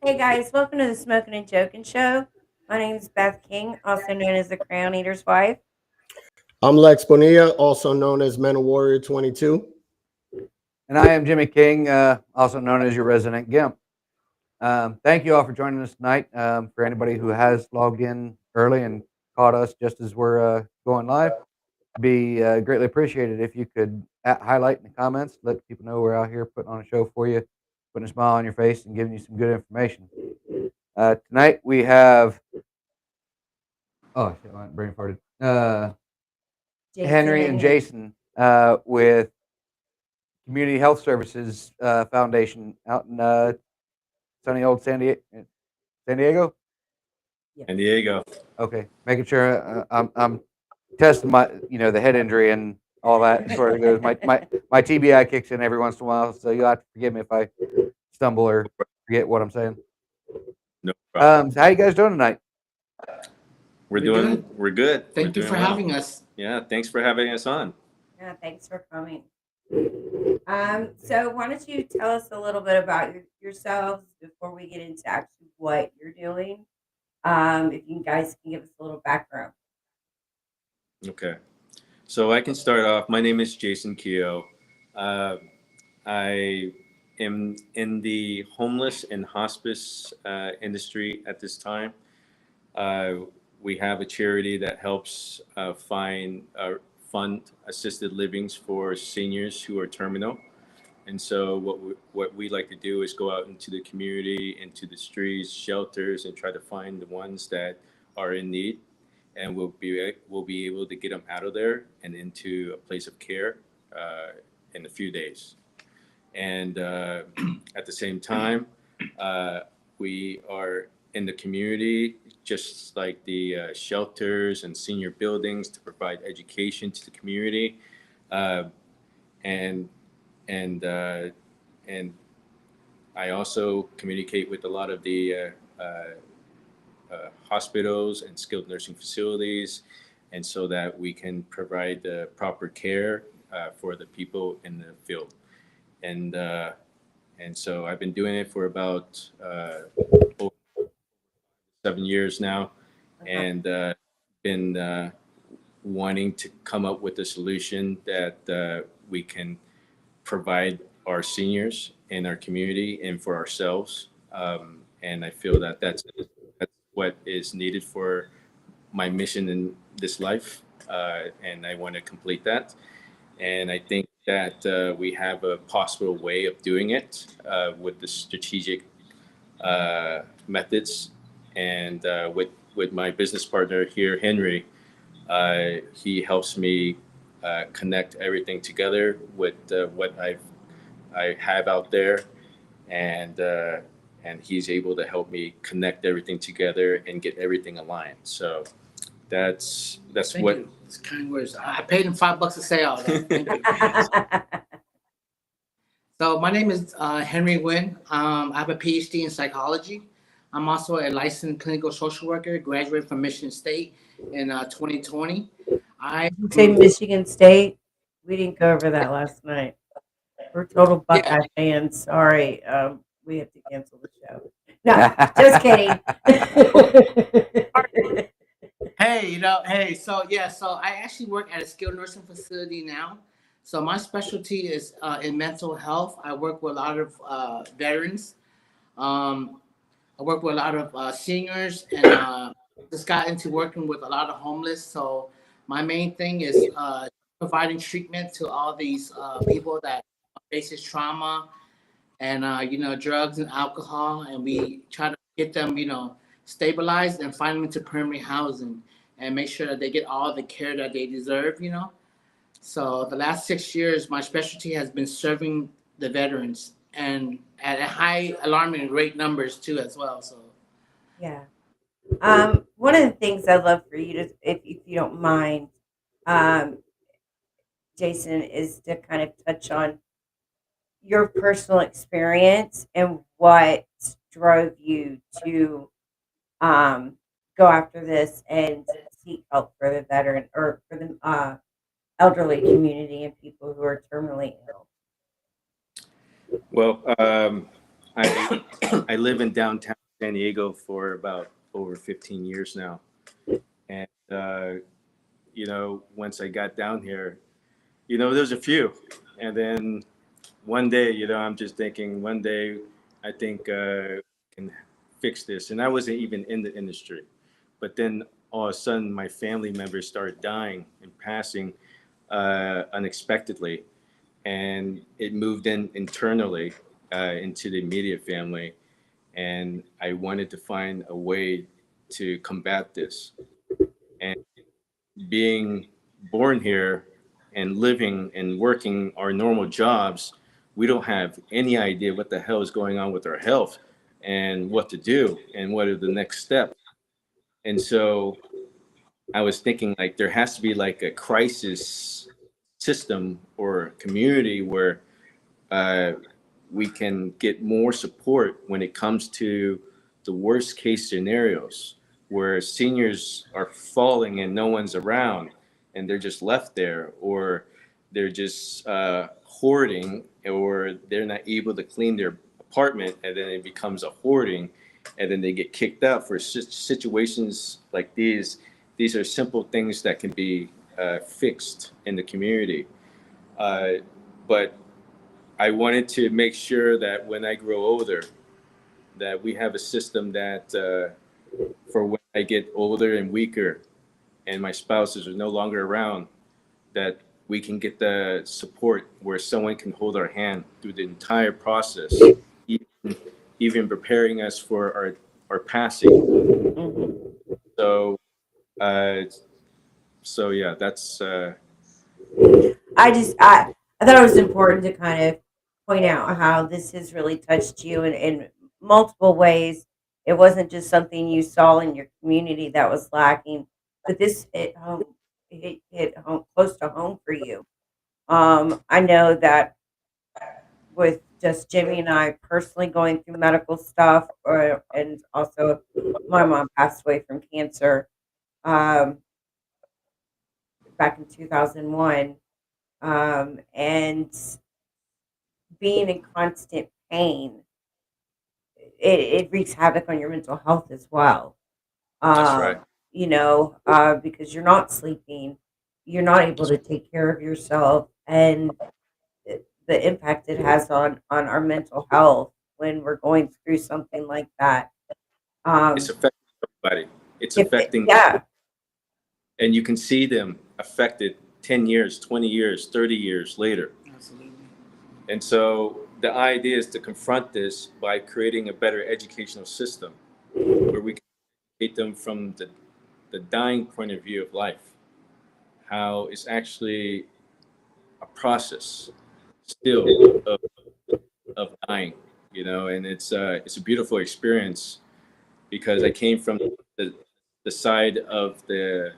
Hey guys, welcome to the Smokin N Jokin show. My name is Beth King, also known as the Crown Eater's wife. I'm Lex Bonilla, also known as Men of Warrior 22. And I am Jimmy King, also known as your resident Gimp. Thank you all for joining us tonight. For anybody who has logged in early and caught us just as we're going live, be greatly appreciated if you could highlight in the comments, let people know we're out here putting on a show for you, putting a smile on your face, and giving you some good information. Tonight we have, oh shit, my brain farted. Henry and Jason with Community Health Services Foundation out in sunny old San Diego. San Diego. San Diego. Okay, making sure I'm testing my the head injury and all that as far as it goes. My TBI kicks in every once in a while, so you'll have to forgive me if I stumble or forget what I'm saying. No problem. So how you guys doing tonight? We're good. Thank you for having us. Yeah, thanks for having us on. Yeah, thanks for coming. So why don't you tell us a little bit about yourselves before we get into actually what you're doing? If you guys can give us a little background. Okay, so I can start off. My name is Jason Keogh. I am in the homeless and hospice industry at this time. We have a charity that helps fund assisted livings for seniors who are terminal. And so what we like to do is go out into the community, into the streets, shelters, and try to find the ones that are in need, and we'll be able to get them out of there and into a place of care in a few days. And at the same time, we are in the community, just like the shelters and senior buildings, to provide education to the community, and and and I also communicate with a lot of the hospitals and skilled nursing facilities, and so that we can provide the proper care for the people in the field. And and so I've been doing it for about 7 years now, and been wanting to come up with a solution that we can provide our seniors in our community and for ourselves. And I feel that that's what is needed for my mission in this life, and I want to complete that. And I think that we have a possible way of doing it with the strategic methods, and with my business partner here, Henri. He helps me connect everything together with what I have out there, and he's able to help me connect everything together and get everything aligned. So that's Thank what. you. It's kind words. I paid him $5 to say all that. Thank you. So my name is Henri Winn. I have a PhD in psychology. I'm also a licensed clinical social worker, graduated from Michigan State in 2020. I You say Michigan State. We didn't go over that last night. We're total Buckeye fans. Sorry, we have to cancel the show. No, just kidding. So I actually work at a skilled nursing facility now. So my specialty is in mental health. I work with a lot of veterans. Um, I work with a lot of seniors, and just got into working with a lot of homeless. So my main thing is providing treatment to all these people that faces trauma and drugs and alcohol, and we try to get them stabilized and find them into permanent housing and make sure that they get all the care that they deserve. So the last 6 years, my specialty has been serving the veterans, and at a high alarming great numbers too as well. So Yeah. One of the things I'd love for you to, if you don't mind, um, Jason, is to kind of touch on your personal experience and what drove you to go after this and seek help for the veteran or for the elderly community and people who are terminally ill. Well, I I live in downtown San Diego for about over 15 years now, and once I got down here, there's a few, and then one day, I'm just thinking one day I think can fix this, and I wasn't even in the industry, but then all of a sudden my family members started dying and passing unexpectedly, and it moved in internally into the immediate family, and I wanted to find a way to combat this. And being born here and living and working our normal jobs, we don't have any idea what the hell is going on with our health and what to do and what are the next steps. And so I was thinking like there has to be like a crisis system or community where uh, we can get more support when it comes to the worst case scenarios where seniors are falling and no one's around and they're just left there, or they're just hoarding, or they're not able to clean their apartment, and then it becomes a hoarding, and then they get kicked out for situations like these. These are simple things that can be fixed in the community. But I wanted to make sure that when I grow older, that we have a system that for when I get older and weaker and my spouses are no longer around, that we can get the support where someone can hold our hand through the entire process, even, even preparing us for our passing. Mhm. So, uh, so yeah, that's I thought it was important to kind of point out how this has really touched you in multiple ways. It wasn't just something you saw in your community that was lacking, but this hit home, hit home close to home for you. I know that with just Jimmy and I personally going through medical stuff, and also my mom passed away from cancer um, back in 2001, and being in constant pain, it wreaks havoc on your mental health as well. that's right. Um, because you're not sleeping, you're not able to take care of yourself, and the impact it has on our mental health when we're going through something like that. It's Um, affecting everybody. It's if it, affecting, yeah, and you can see them affected 10 years, 20 years, 30 years later. Absolutely. And so the idea is to confront this by creating a better educational system where we can educate them from the dying point of view of life, how it's actually a process still of dying, and it's a beautiful experience because I came from the, the side of the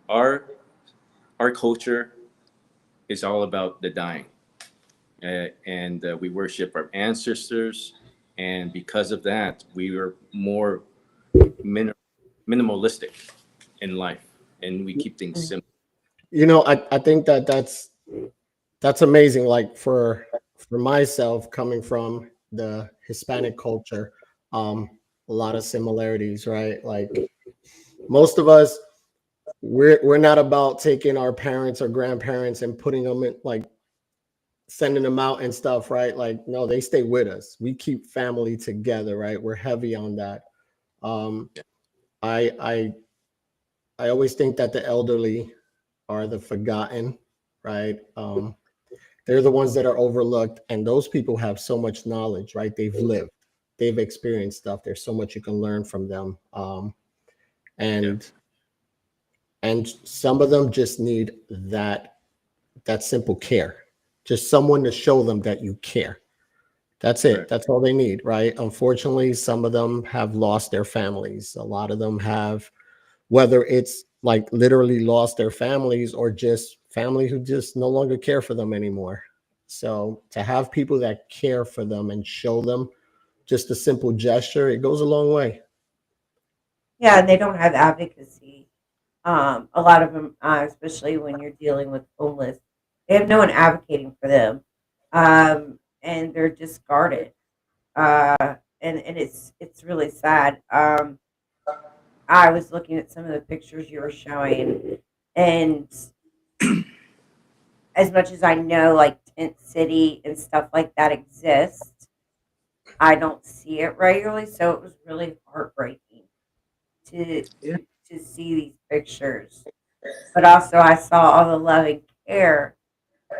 our our culture is all about the dying, and we worship our ancestors, and because of that, we are more min- minimalistic in life, and we keep things simple. I think that's amazing. Like for myself, coming from the Hispanic culture, a lot of similarities, right? Like most of us, we're not about taking our parents or grandparents and putting them in, like sending them out and stuff, right? Like no, they stay with us. We keep family together, right? We're heavy on that. Um, I I I always think that the elderly are the forgotten, right? They're the ones that are overlooked, and those people have so much knowledge, right? They've lived, they've experienced stuff. There's so much you can learn from them, Yeah, and some of them just need that simple care, just someone to show them that you care. That's it. right. That's all they need, right? Unfortunately, some of them have lost their families. A lot of them have, whether it's like literally lost their families or just family who just no longer care for them anymore. So to have people that care for them and show them just a simple gesture, it goes a long way. yeah, and they don't have advocacy. A lot of them, especially when you're dealing with homeless, they have no one advocating for them. Um, and they're discarded. And it's really sad. I was looking at some of the pictures you were showing, and as much as I know, like Tent City and stuff like that exists, I don't see it regularly. So it was really heartbreaking to Yeah. to see these pictures. But also, I saw all the love and care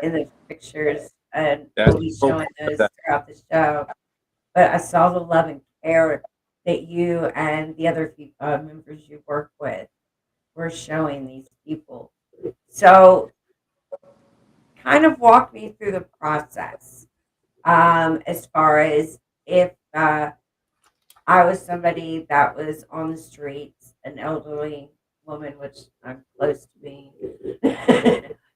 in those pictures, and That's we'll be so showing those throughout the show. But I saw the love and care that you and the other members you work with were showing these people. So, kind of walk me through the process, as far as if I was somebody that was on the streets, an elderly woman, which I'm close to being.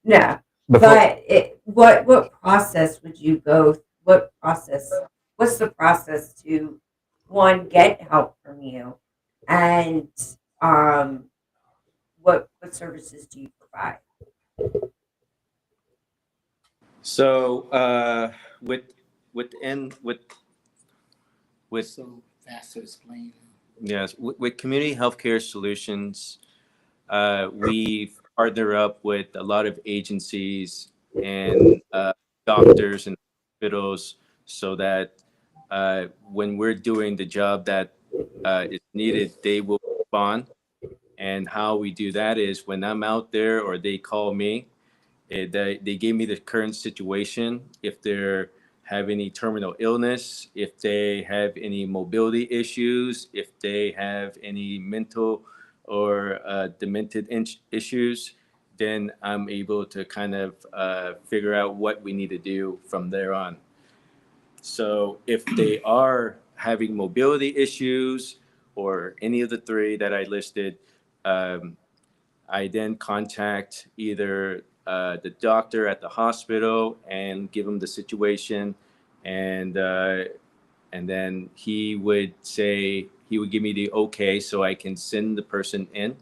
No, Before, but what process would you go? What process? What's the process to one get help from you, and um, what services do you provide? So with So fast to explain. yes, with community healthcare solutions, we partner up with a lot of agencies and doctors and hospitals so that when we're doing the job that is needed, they will respond. And how we do that is when I'm out there or they call me, they gave me the current situation. If they're have any terminal illness, if they have any mobility issues, if they have any mental or demented issues, then I'm able to kind of figure out what we need to do from there on. So if they are having mobility issues or any of the three that I listed, um, I then contact either the doctor at the hospital and give him the situation, and uh, and then he would give me the okay so I can send the person in,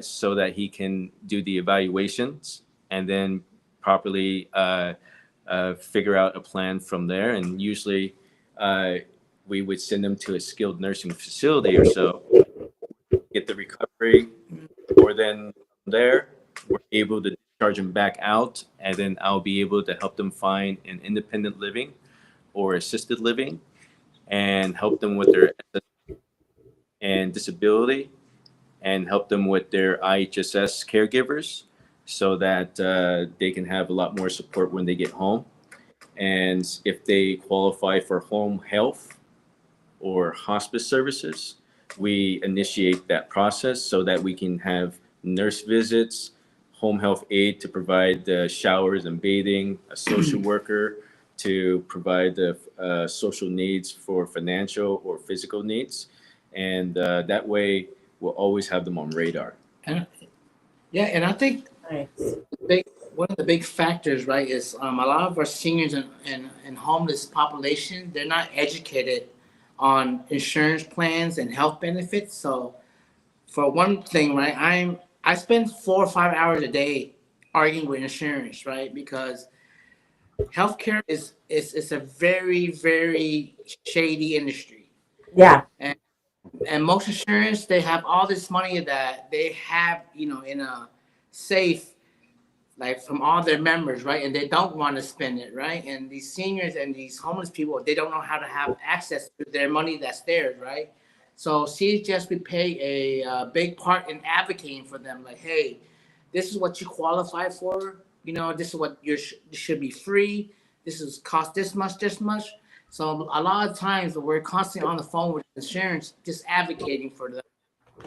so that he can do the evaluations and then properly figure out a plan from there. And usually, uh, we would send them to a skilled nursing facility or so, get the recovery, or then from there, we're able to discharge them back out, and then I'll be able to help them find an independent living or assisted living and help them with their and disability and help them with their IHSS caregivers so that they can have a lot more support when they get home. And if they qualify for home health or hospice services, we initiate that process so that we can have nurse visits, home health aide to provide the showers and bathing, a social worker to provide the social needs for financial or physical needs. And that way, we'll always have them on radar. And yeah, and I think Nice. big one of the big factors, right, is a lot of our seniors and homeless population, they're not educated on insurance plans and health benefits. So for one thing, right, I spend 4 or 5 hours a day arguing with insurance, right? Because healthcare is a very shady industry. Yeah. And most insurance, they have all this money that they have, in a safe, like from all their members, right? And they don't want to spend it, right? And these seniors and these homeless people, they don't know how to have access to their money that's theirs, right? So CHS, we play a big part in advocating for them, like, hey, this is what you qualify for. This is what should be free. This is cost this much. So a lot of times we're constantly on the phone with insurance, just advocating for them.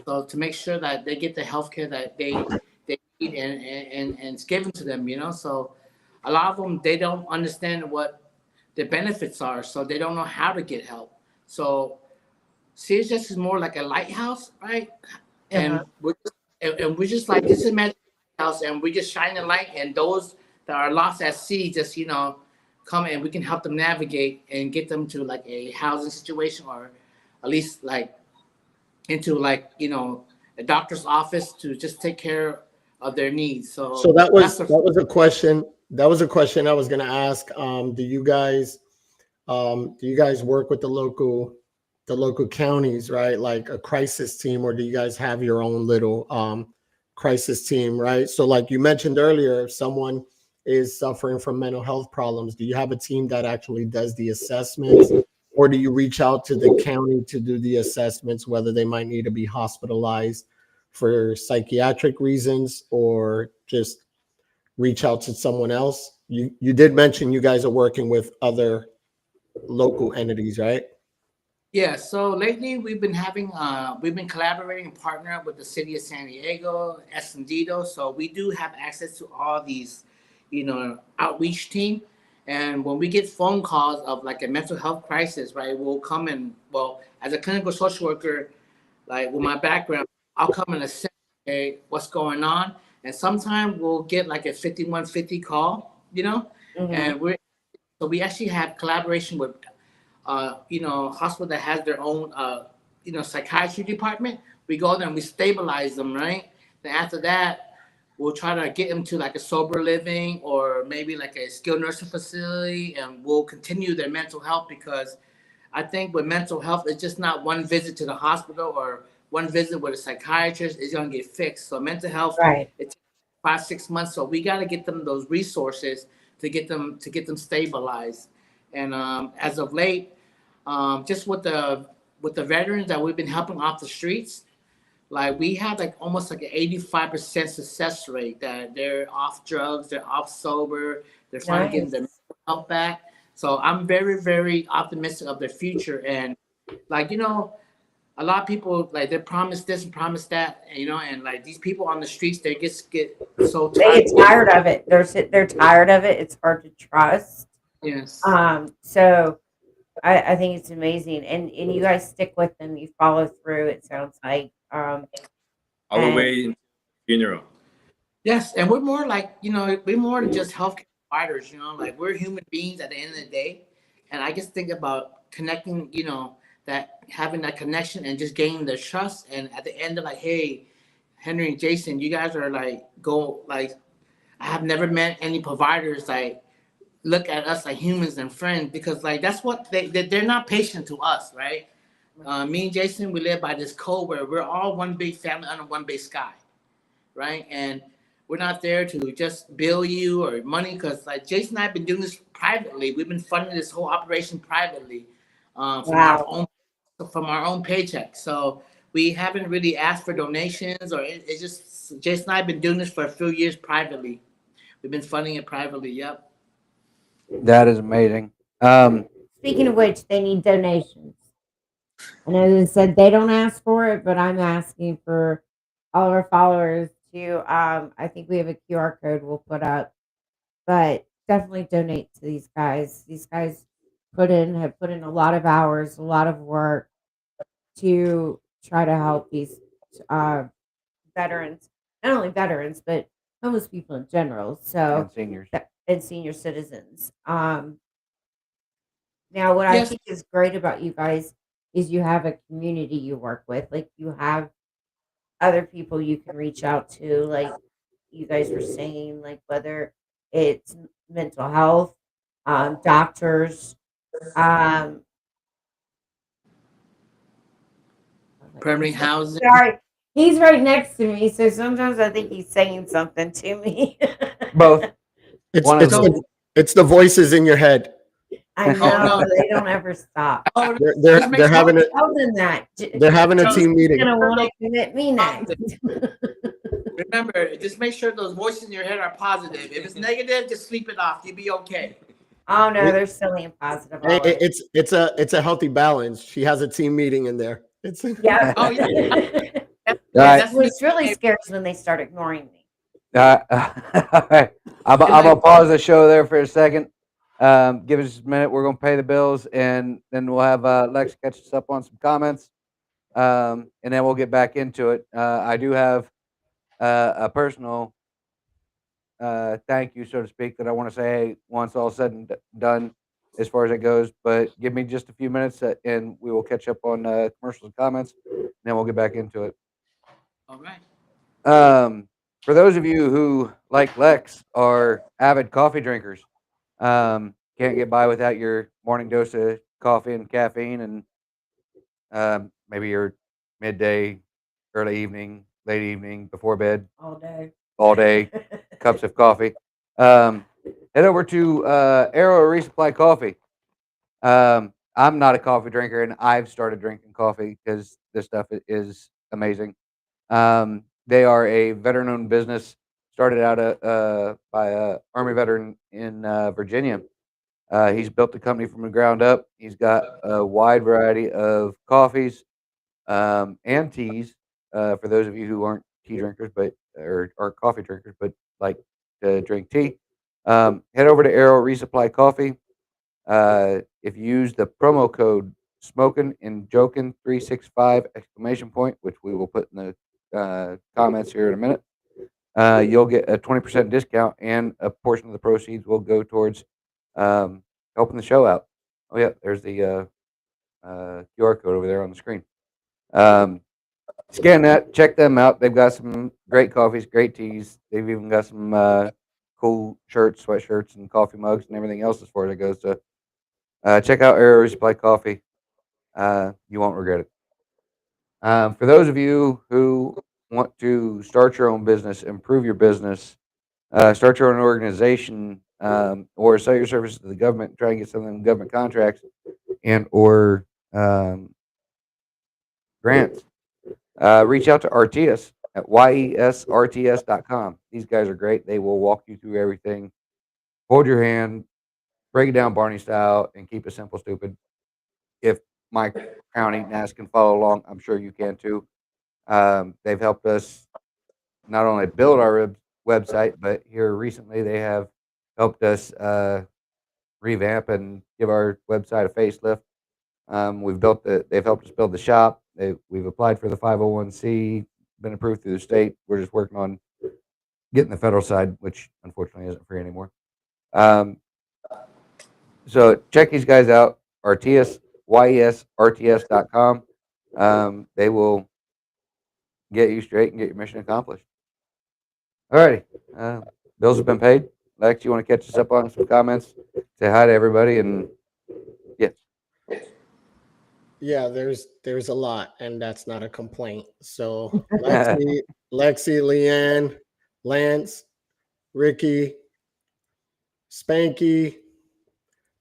So to make sure that they get the health care that they need and it's given to them, So a lot of them, they don't understand what the benefits are, so they don't know how to get help. So CHS is more like a lighthouse, right? Uh-huh. And we're just like this is magic house, and we just shine the light, and those that are lost at sea just come and we can help them navigate and get them to like a housing situation, or at least like into like a doctor's office to just take care of their needs. So So that's that was a question that was a question I was going to ask. Do you guys work with the local counties, right? Like a crisis team, or do you guys have your own little crisis team, right? So, like you mentioned earlier, if someone is suffering from mental health problems, do you have a team that actually does the assessments, or do you reach out to the county to do the assessments, whether they might need to be hospitalized for psychiatric reasons or just reach out to someone else? You did mention you guys are working with other local entities, right? Yeah, so lately we've been collaborating and partnering up with the city of San Diego, Escondido. So we do have access to all these, outreach team. And when we get phone calls of like a mental health crisis, right, we'll come and well, as a clinical social worker, like with my background, I'll come and assess, okay, what's going on. And sometimes we'll get like a 5150 call, Mm-hmm. and we actually have collaboration with hospital that has their own, psychiatry department. We go there and we stabilize them, right? Then after that, we'll try to get them to like a sober living or maybe like a skilled nursing facility, and we'll continue their mental health because I think with mental health, it's just not one visit to the hospital or one visit with a psychiatrist is going to get fixed. So mental health, Right. it takes 5 6 months. So we got to get them those resources to get them stabilized. And as of late, just with the veterans that we've been helping off the streets, like we have like almost like an 85% success rate that they're off drugs, they're off sober, they're finally getting their Nice. mental health back. So I'm very, very optimistic of their future. And like, a lot of people like they promise this and promise that, and like these people on the streets, they just get so They tired. get tired of it. They're tired of it. It's hard to trust. Yes. So I think it's amazing, and you guys stick with them. You follow through. It sounds like, All the and way into funeral. Yes, and we're more like, we're more than just healthcare providers, like we're human beings at the end of the day. And I just think about connecting, that having that connection and just gaining their trust. And at the end of like, hey, Henry and Jason, you guys are like, go, like, I have never met any providers like look at us like humans and friends because like that's what they're not patient to us, right? Me and Jason, we live by this code where we're all one big family under one big sky, right? And we're not there to just bill you or money because, like Jason and I have been doing this privately. We've been funding this whole operation privately wow, from our own paycheck. So we haven't really asked for donations or it's just Jason and I have been doing this for a few years privately. We've been funding it privately. Yep. That is amazing. speaking of which, they need donations. And as I said, they don't ask for it, but I'm asking for all of our followers to. I think we have a QR code we'll put up, but definitely donate to these guys. These guys have put in a lot of hours, a lot of work to try to help these uh, veterans, not only veterans, but homeless people in general. And So, seniors. and senior citizens. Now, what I Yes. think is great about you guys is you have a community you work with. Like you have other people you can reach out to, like you guys were saying, like whether it's mental health, doctors, um, Permanent housing. sorry, he's right next to me, so sometimes I think he's saying something to me. Both. It's One of it's them. the it's the voices in your head. I Oh know no. they don't ever stop. Oh, They're just they're, make they're sure having a Tell them that. they're having a So- team He's meeting. gonna want to commit me next. remember, just make sure those voices in your head are positive. If it's negative, just sleep it off. You'll be okay. Oh no, they're silly and positive. Hey, Always. it's a healthy balance. She has a team meeting in there. It's Yeah. Oh, yeah. Right. That's What's really scary is when they start ignoring me. All right. I'm gonna pause the show there for a second. Give us a minute. We're gonna pay the bills, and then we'll have Lex catch us up on some comments, and then we'll get back into it. I do have a personal thank you, so to speak, that I want to say once all said and done, as far as it goes. But give me just a few minutes, and we will catch up on commercials and comments, and then we'll get back into it. all right. For those of you who, like Lex, are avid coffee drinkers, can't get by without your morning dose of coffee and caffeine, and maybe your midday, early evening, late evening, before bed, All day. all day cups of coffee. Head over to Arrow Resupply Coffee. I'm not a coffee drinker, and I've started drinking coffee because this stuff is amazing. They are a veteran-owned business, started out by a Army veteran in Virginia. He's built the company from the ground up. He's got a wide variety of coffees and teas. For those of you who aren't tea drinkers, but or aren't coffee drinkers, but like to drink tea, head over to Arrow Resupply Coffee. If you use the promo code Smokin N Jokin 365 exclamation point, which we will put in the comments here in a minute, you'll get a 20% discount, and a portion of the proceeds will go towards helping the show out. Oh yeah, there's the QR code over there on the screen. Scan that, check them out. They've got some great coffees, great teas. They've even got some cool shirts, sweatshirts, and coffee mugs, and everything else as far as it goes. So check out Arrow Resupply Coffee. You won't regret it. For those of you who want to start your own business, improve your business, start your own organization, or sell your services to the government, try and get some of them government contracts and or grants, reach out to RTS at yesrts.com. These guys are great. They will walk you through everything, hold your hand, break it down Barney style, and keep it simple, stupid. If my county NAS can follow along, I'm sure you can too. They've helped us not only build our website, but here recently they have helped us revamp and give our website a facelift. They've helped us build the shop. We've applied for the 501c, been approved through the state. We're just working on getting the federal side, which unfortunately isn't free anymore. So check these guys out, yesrts.com. They will get you straight and get your mission accomplished. All righty. Bills have been paid. Lex, you want to catch us up on some comments? Say hi to everybody, and yeah. Yeah, there's a lot, and that's not a complaint. So Lexi, Leanne, Lance, Ricky, Spanky,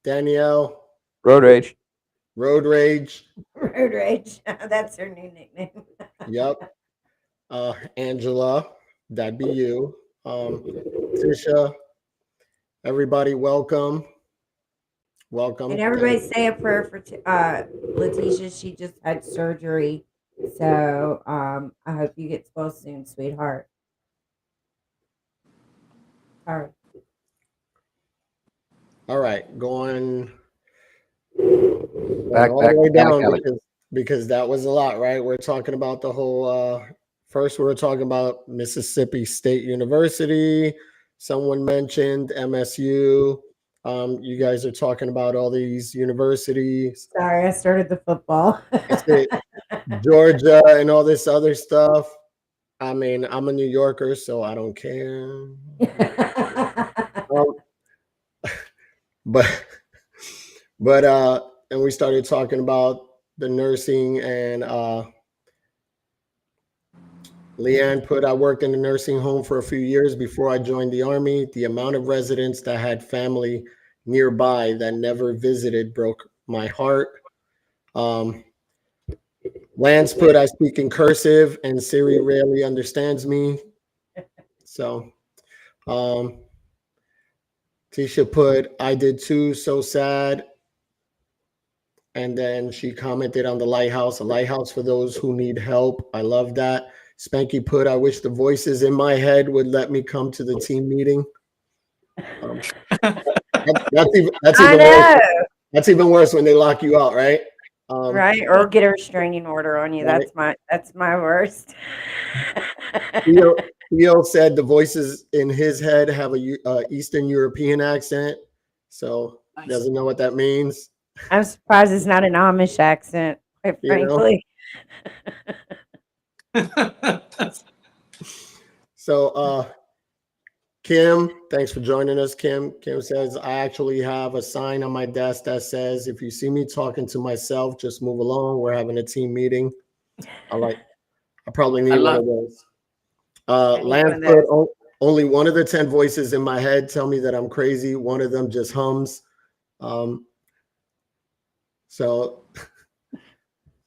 Danielle, Road rage. Road Rage, Road rage. That's her new nickname. yep. Angela, that'd be you. Tisha, everybody, welcome. Welcome. And everybody say a prayer for Letitia. She just had surgery. So I hope you get well soon, sweetheart. All right. All right, going Back, all the way back, down Alex. because that was a lot, right? We're talking about the whole first we were talking about Mississippi State University. Someone mentioned MSU. You guys are talking about all these universities. Sorry, I started the football. It's it, Georgia and all this other stuff. I mean, I'm a New Yorker, so I don't care. Um, but and we started talking about the nursing, and Leanne put, I worked in a nursing home for a few years before I joined the Army. The amount of residents that had family nearby that never visited broke my heart. Lance put, I speak in cursive and Siri rarely understands me. So Tisha put, I did too, so sad. And then she commented on the lighthouse, a lighthouse for those who need help. I love that. Spanky put, I wish the voices in my head would let me come to the team meeting. That's even worse. That's even worse when they lock you out, right? Right, or get a restraining order on you. Right. That's my worst. Theo said the voices in his head have a Eastern European accent, so doesn't know what that means. I'm surprised it's not an Amish accent, quite frankly. So, Kim, thanks for joining us. Kim says, I actually have a sign on my desk that says, if you see me talking to myself, just move along. We're having a team meeting. I probably I need one love of those. I need one Lance of put those. only one of the 10 voices in my head tell me that I'm crazy. One of them just hums. So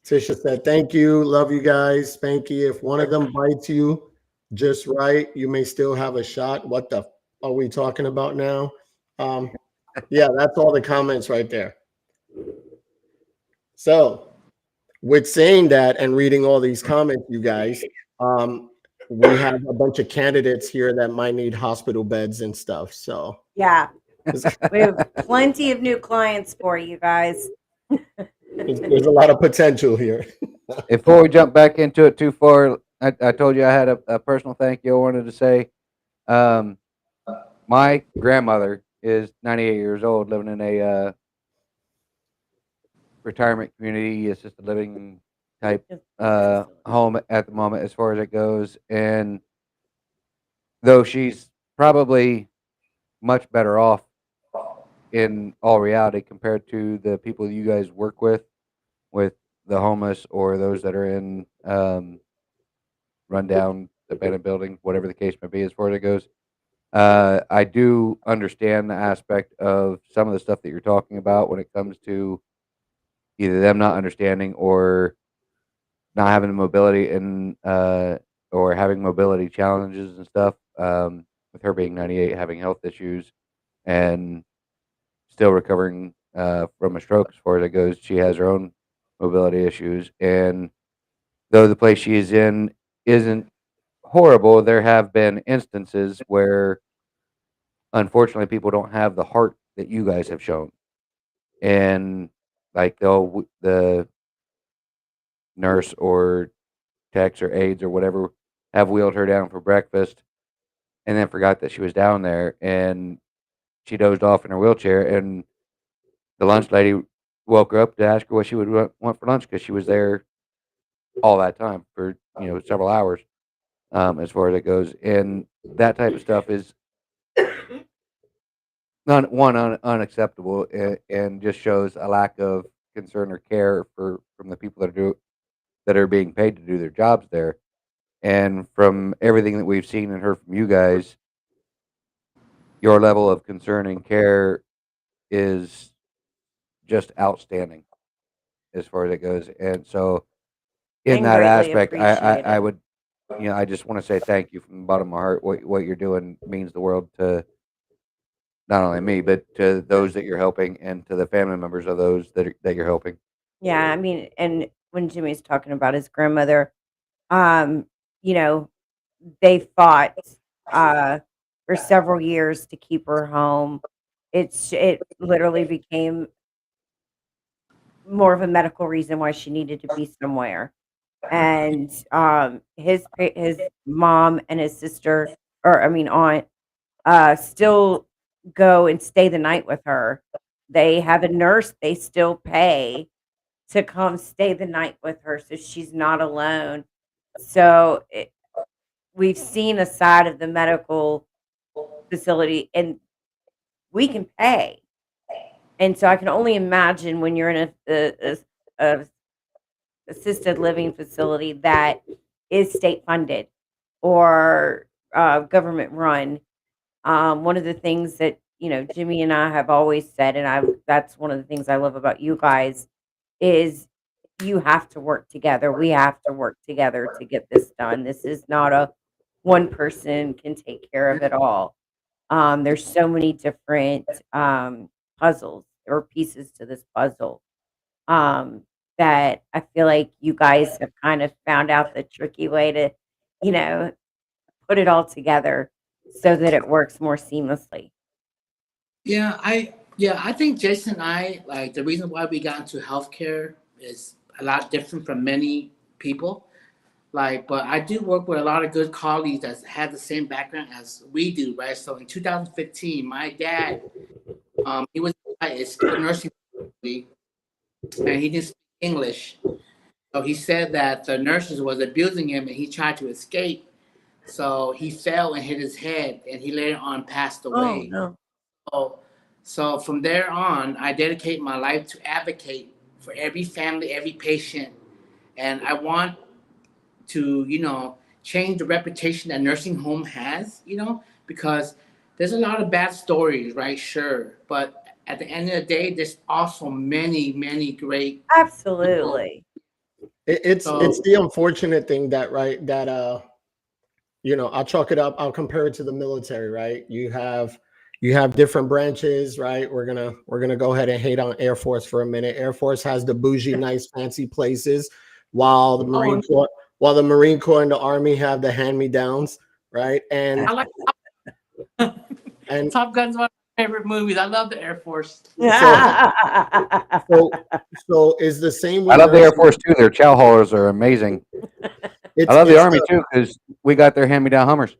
Tisha said, thank you. Love you guys. Spanky, if one of them bites you just right, you may still have a shot. What the are we talking about now? Yeah, that's all the comments right there. So with saying that and reading all these comments, you guys, we have a bunch of candidates here that might need hospital beds and stuff. So Yeah, we have plenty of new clients for you guys. there's a lot of potential here. Before we jump back into it too far, I told you I had a personal thank you I wanted to say. My grandmother is 98 years old, living in a retirement community, assisted living type home at the moment, as far as it goes. And though she's probably much better off in all reality compared to the people you guys work with the homeless or those that are in rundown abandoned buildings, whatever the case may be, as far as it goes. I do understand the aspect of some of the stuff that you're talking about when it comes to either them not understanding or not having the mobility and or having mobility challenges and stuff. With her being 98, having health issues, and still recovering from a stroke as far as it goes, she has her own mobility issues. And though the place she is in isn't horrible, there have been instances where unfortunately people don't have the heart that you guys have shown. And like the nurse or techs or aides or whatever have wheeled her down for breakfast and then forgot that she was down there, and she dozed off in her wheelchair, and the lunch lady woke her up to ask her what she would want for lunch because she was there all that time for several hours, as far as it goes. And that type of stuff is unacceptable, and just shows a lack of concern or care from the people that are being paid to do their jobs there. And from everything that we've seen and heard from you guys, your level of concern and care is just outstanding as far as it goes. And so, in And that greatly aspect, I appreciated. would, I just want to say thank you from the bottom of my heart. What you're doing means the world to not only me, but to those that you're helping and to the family members of those that you're helping. Yeah, I mean, and when Jimmy's talking about his grandmother, um, you know, they fought uh for several years to keep her home. It literally became more of a medical reason why she needed to be somewhere. And his mom and his sister, or I mean aunt, still go and stay the night with her. They have a nurse they still pay to come stay the night with her so she's not alone. So we've seen a side of the medical facility and we can pay. And so I can only imagine when you're in a assisted living facility that is state funded or government run. One of the things that Jimmy and I have always said, and that's one of the things I love about you guys is you have to work together. We have to work together to get this done. This is not a one person can take care of it all. There's so many different puzzles or pieces to this puzzle um, that I feel like you guys have kind of found out the tricky way to, you know, put it all together so that it works more seamlessly. I think Jason and I, like, the reason why we got into healthcare is a lot different from many people. Like, but I do work with a lot of good colleagues that have the same background as we do, right? So in 2015, my dad, he was at a skilled nursing facility and he didn't speak English. So he said that the nurses was abusing him and he tried to escape. So he fell and hit his head, and he later on passed Oh away. no. So from there on, I dedicate my life to advocate for every family, every patient, and I want to, change the reputation that nursing home has, because there's a lot of bad stories, right? Sure, but at the end of the day, there's also many, many great. Absolutely. It's So the unfortunate thing that, right, that I'll chalk it up, I'll compare it to the military, right? You have different branches, right? We're gonna go ahead and hate on Air Force for a minute. Air Force has the bougie, nice, fancy places, while the Marine Corps, and the Army have the hand-me-downs, right? I like And Top Gun's one of my favorite movies. I love the Air Force. so so is the same I with love the Air nursing. Force too. Their chow haulers are amazing. I love the It's Army too because we got their hand-me-down Hummers.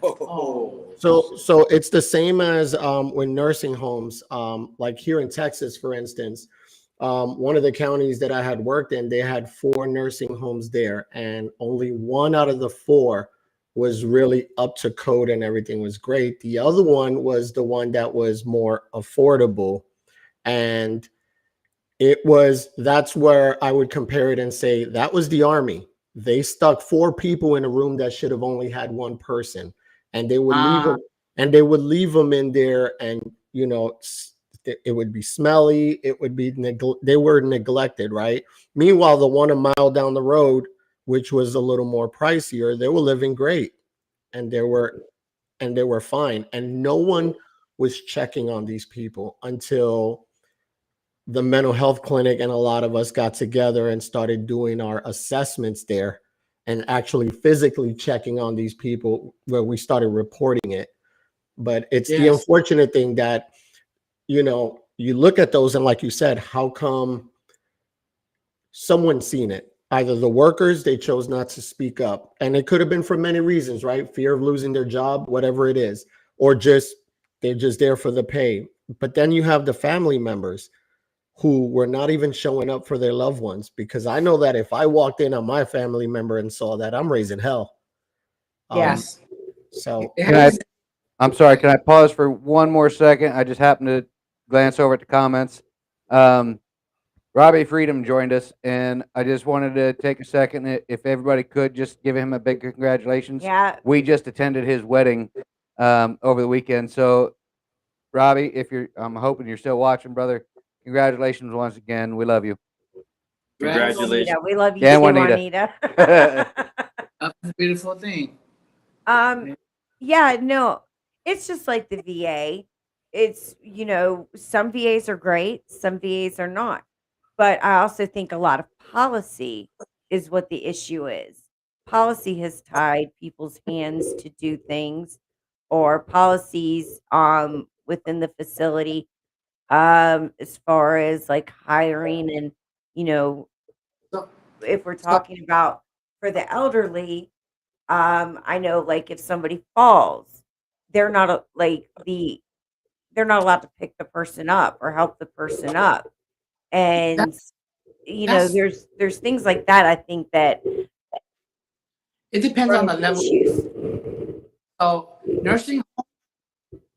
Oh, so it's the same as when nursing homes, like here in Texas, for instance, one of the counties that I had worked in, they had 4 nursing homes there, and only one out of the 4 was really up to code and everything was great. The other one was the one that was more affordable, and that's where I would compare it and say that was the Army. They stuck 4 people in a room that should have only had 1 person, and they would leave them, in there, and it would be smelly. It would be they were neglected, right? Meanwhile, the one a mile down the road, which was a little more pricier, they were living great, and they were fine, and no one was checking on these people until the mental health clinic and a lot of us got together and started doing our assessments there and actually physically checking on these people, where we started reporting it. But it's the yes. unfortunate thing that you look at those, and like you said, how come someone's seen it? Either the workers, they chose not to speak up, and it could have been for many reasons, right? Fear of losing their job, whatever it is, or just they're just there for the pay. But then you have the family members who were not even showing up for their loved ones, because I know that if I walked in on my family member and saw that, I'm raising hell. Yeah. Yes. So It Can I? happens. I'm sorry. Can I pause for one more second? I just happened to glance over at the comments. Um, Robbie Freedom joined us, and I just wanted to take a second. If everybody could just give him a big congratulations. Yeah. We just attended his wedding over the weekend. So, Robbie, I'm hoping you're still watching, brother. Congratulations once again. We love you. Congratulations. Juanita, we love you Yeah, too, Juanita. Juanita. That's a beautiful thing. Yeah, no, it's just like the VA. It's, some VAs are great, some VAs are not. But I also think a lot of policy is what the issue is. Policy has tied people's hands to do things, or policies within the facility, as far as like hiring, and you know So, if we're so talking about for the elderly, I know, like, if somebody falls, they're not they're not allowed to pick the person up or help the person up. And that's that's there's things like that, I think, that it depends are on the level. issues. So nursing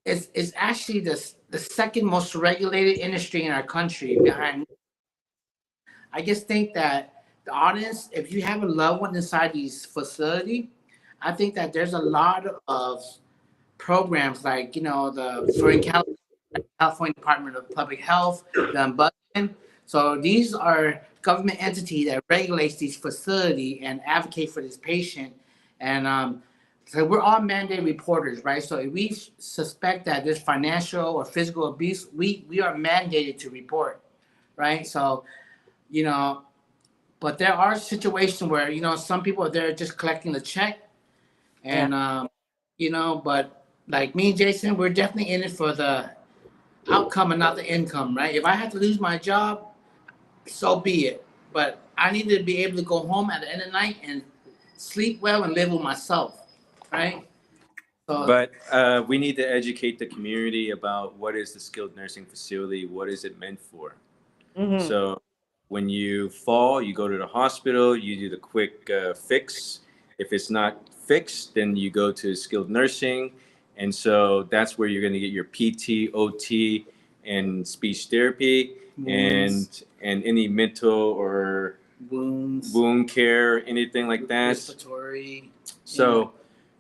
is actually the second most regulated industry in our country behind. I just think that the audience, if you have a loved one inside these facility, I think that there's a lot of programs like for in California Department of Public Health, the Ombudsman. So these are government entity that regulates these facility and advocate for this patient. And so we're all mandated reporters, right? So if we suspect that there's financial or physical abuse, we are mandated to report, right? So, you know, but there are situations where, some people are there just collecting the check. Yeah. And, but like me and Jason, we're definitely in it for the outcome and not the income, right? If I have to lose my job, so be it. But I need to be able to go home at the end of the night and sleep well and live with myself, right? So But we need to educate the community about what is the skilled nursing facility, what is it meant for. Hmm. So when you fall, you go to the hospital, you do the quick fix. If it's not fixed, then you go to skilled nursing. And so that's where you're going to get your PT, OT, and speech therapy, and any mental or wounds, wound care, anything like that. respiratory. So,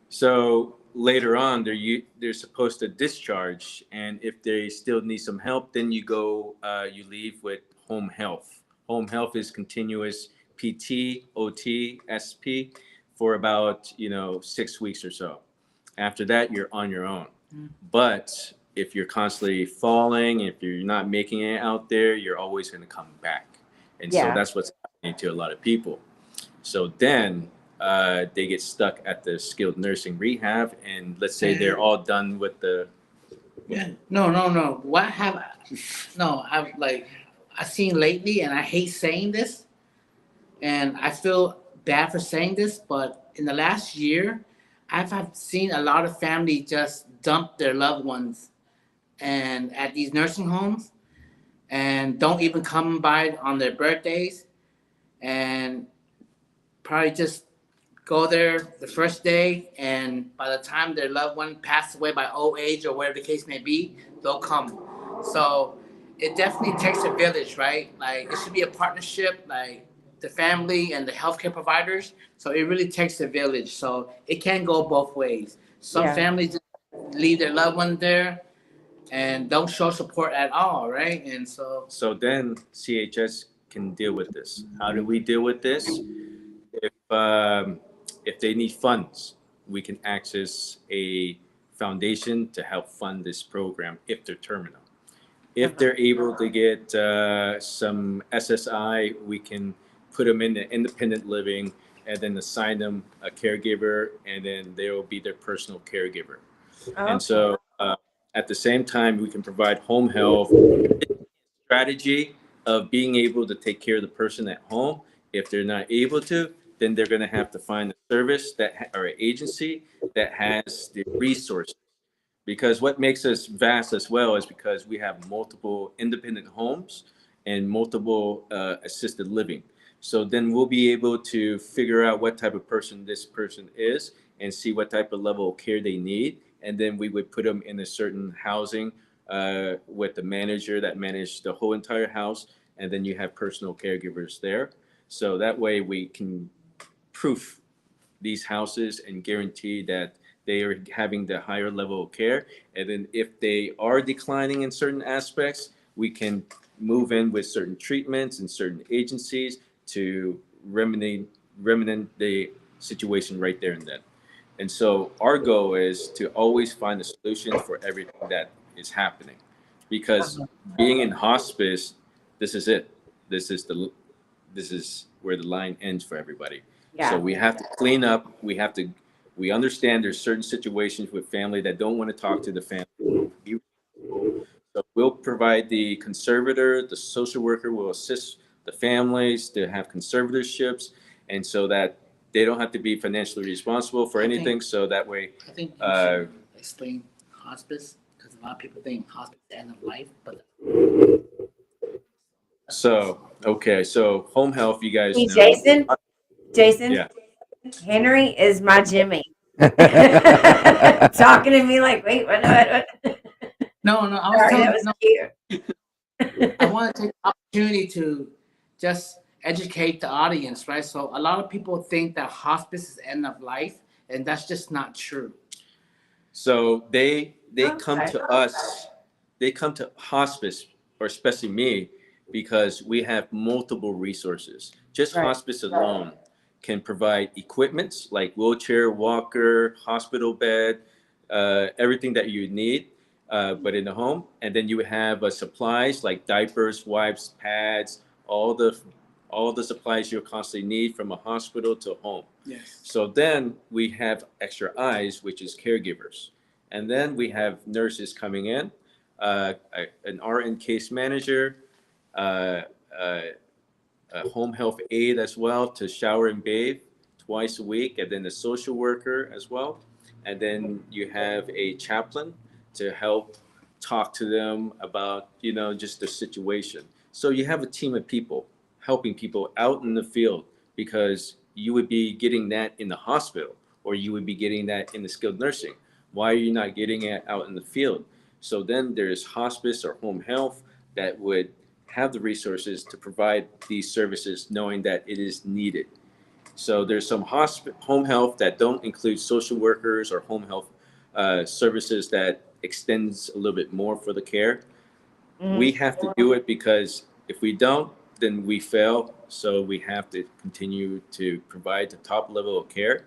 so later on, they're supposed to discharge, and if they still need some help, then you leave with home health. Home health is continuous PT, OT, SP for about 6 weeks or so. After that, you're on your own. But if you're constantly falling, if you're not making it out there, you're always going to come back. And so Yeah. that's what's happening to a lot of people. So then they get stuck at the skilled nursing rehab, and let's say they're all done with the. Yeah. No. I've seen lately, and I hate saying this, and I feel bad for saying this, but in the last year, have seen a lot of families just dump their loved ones and at these nursing homes, and don't even come by on their birthdays, and probably just go there the first day, and by the time their loved one passed away by old age or whatever the case may be, they'll come. So it definitely takes a village, right? Like, it should be a partnership, like the family and the healthcare providers. So it really takes a village. So it can go both ways. Some families just leave their loved one there and don't show support at all, right? And So then CHS can deal with this. How do we deal with this? If they need funds, we can access a foundation to help fund this program if they're terminal. If they're able to get some SSI, we can put them in the independent living and then assign them a caregiver, and then they will be their personal caregiver. And so at the same time, we can provide home health strategy of being able to take care of the person at home. If they're not able to, then they're going to have to find a service or an agency that has the resources. Because what makes us vast as well is because we have multiple independent homes and multiple assisted living. So then we'll be able to figure out what type of person this person is and see what type of level of care they need. And then we would put them in a certain housing with the manager that managed the whole entire house. And then you have personal caregivers there. So that way we can proof these houses and guarantee that they are having the higher level of care. And then if they are declining in certain aspects, we can move in with certain treatments and certain agencies to remedy the situation right there and then. And so our goal is to always find a solution for everything that is happening. Because being in hospice, this is it. This is where the line ends for everybody. So we have to clean up. We understand there's certain situations with family that don't want to talk to the family. So we'll provide the conservator, the social worker will assist the families to have conservatorships, and so that they don't have to be financially responsible for anything. So that way, I think you should explain hospice, because a lot of people think hospice is the end of life, but so home health, you guys Hey, know. Jason, Yeah. Henry is my Jimmy. Talking to me like, wait, what? no, I was Sorry, telling that was cute. I want to take the opportunity to just educate the audience, right? So a lot of people think that hospice is the end of life, and that's just not true. So they come to us, they come to hospice, or especially me, because we have multiple resources. Just hospice alone can provide equipments like wheelchair, walker, hospital bed, everything that you need, but in the home. And then you would have supplies like diapers, wipes, pads, all the supplies you'll constantly need from a hospital to home. Yes. So then we have extra eyes, which is caregivers. And then we have nurses coming in, an RN case manager, a home health aide as well to shower and bathe twice a week, and then a social worker as well. And then you have a chaplain to help talk to them about, just the situation. So you have a team of people helping people out in the field, because you would be getting that in the hospital. or you would be getting that in the skilled nursing. Why are you not getting it out in the field? So then there's hospice or home health that would have the resources to provide these services, knowing that it is needed. So there's some home health that don't include social workers or home health services that extends a little bit more for the care. We have to do it because if we don't, then we fail. So we have to continue to provide the top level of care.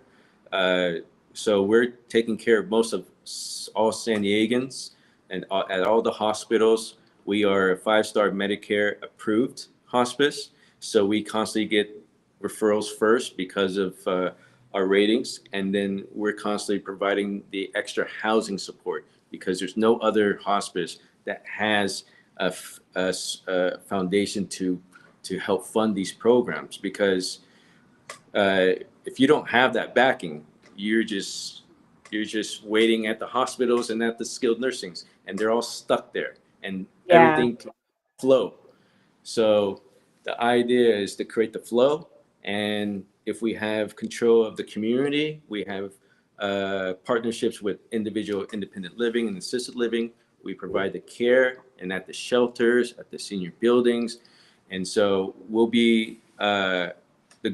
So we're taking care of most of all San Diegans and at all the hospitals. We are a 5-star Medicare approved hospice. So we constantly get referrals first because of our ratings. And then we're constantly providing the extra housing support because there's no other hospice that has a foundation to help fund these programs. Because if you don't have that backing, you're just waiting at the hospitals and at the skilled nursings, and they're all stuck there, and everything can flow. So the idea is to create the flow, and if we have control of the community, we have partnerships with individual independent living and assisted living. We provide the care and at the shelters, at the senior buildings, and so we'll be. The